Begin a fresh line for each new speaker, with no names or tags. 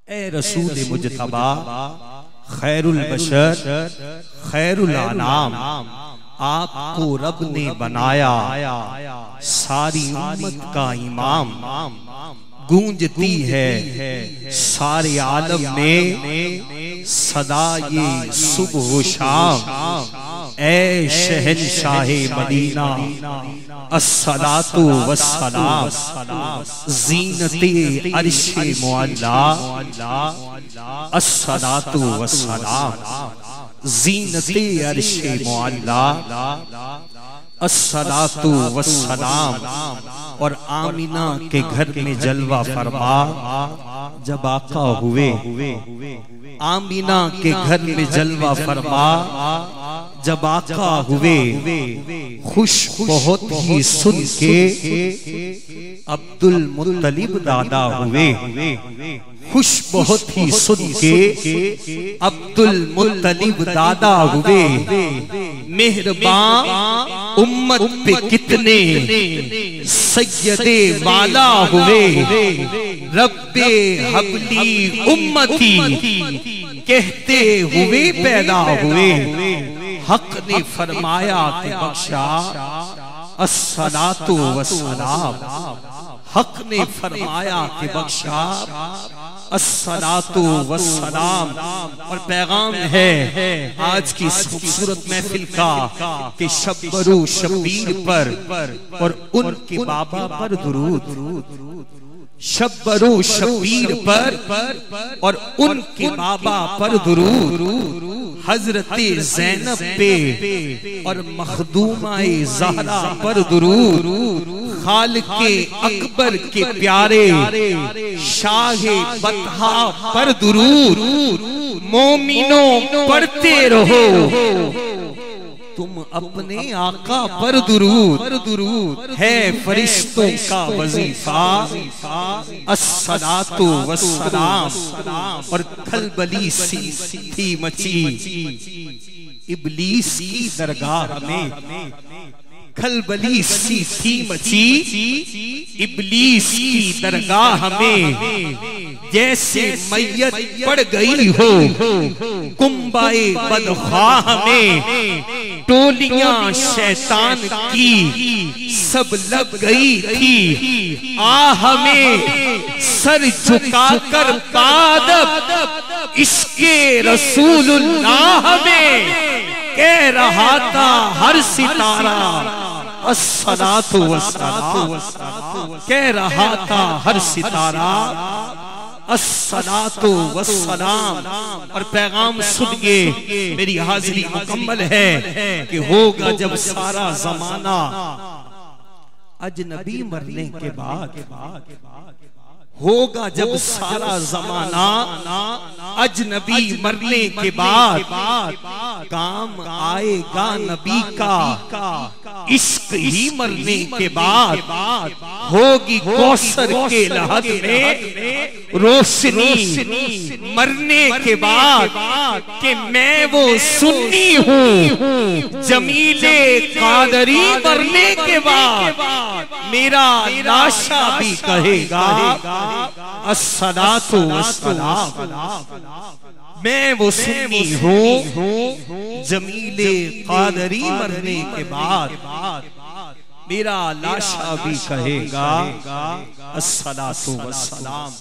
ए रसूल मुजतबा खैरुल बशर खैरुल अनाम, आपको रब ने बनाया सारी उम्मत का इमाम। गूंजती है सारे आलम में सदा ये सुबह शाम। ऐ शहंशाहे मदीना अस्सलातु वस्सलाम, ज़ीनते अर्शे मुअल्ला अस्सलातु वस्सलाम, ज़ीनते अर्शे मुअल्ला अस्सलातु वस्सलाम। और आमिना के घर में जलवा फरमा जब आका हुए, आमिना के घर में जलवा फरमा जब आका हुए। खुश बहुत ही सुन के अब्दुल मुत्तलिब दादा हुए, खुश बहुत ही सुन के अब्दुल मुत्तलिब दादा हुए। मेहरबान उम्मत पे कितने सैयदे वाला हुए, रब्बे हबली उम्मती कहते हुए पैदा हुए। हक ने फरमाया कि बख्शा अस्सलातु वस्सलाम, हक ने फरमाया कि बख्शा अस्सलातु वस्सलाम। और पैगाम है आज की खूबसूरत महफिल का कि शब्बरू शबीर पर और उनके बाबा पर दुरूद, शब्बरू शबीर पर और उनके बाबा पर दुरूद। हजरते ज़ैनब पे और मखदूमाए ज़हरा पर दुरूद। खालिक़े अकबर के प्यारे शाहे बतहा पर दुरूद। मोमिनों पढ़ते रहो तुम अपने आका पर दुरूद। है फरिश्तों का वजीफा अस्सलातु वस्सलाम। और खलबली सी थी मची इब्लीस की दरगाह में, खलबली सी थी मची इब्लीस की दरगाह में। जैसे मैयत पड़ गई हो कुंबाए बदख्वाह में, टोलियां शैतान की सब लग गई थी। आह में सर झुकाकर पादब इसके रसूलुल्लाह में कह रहा था हर सितारा अस्सलातु वस्सलाम, कह रहा था हर सितारा अस्सलातु वस्सलाम। और पैगाम सुनिए, मेरी हाजिरी मुकम्मल है कि होगा जब सारा जमाना अजनबी मरने के बाद, होगा जब सारा जमाना अजनबी मरने के बाद, काम आएगा नबी का इश्क ही मरने के बाद। होगी कौसर के लहद में रोशनी मरने के बाद कि मैं वो सुन्नी हूँ जमीले कादरी मरने के बाद। मेरा लाशा भी कहेगा अस्सलातु वस्सलाम। मैं वो सुन्नी हूँ जमीले कादरी मरने के बाद। मेरा लाशा भी कहेगा अस्सलातु वस्सलाम।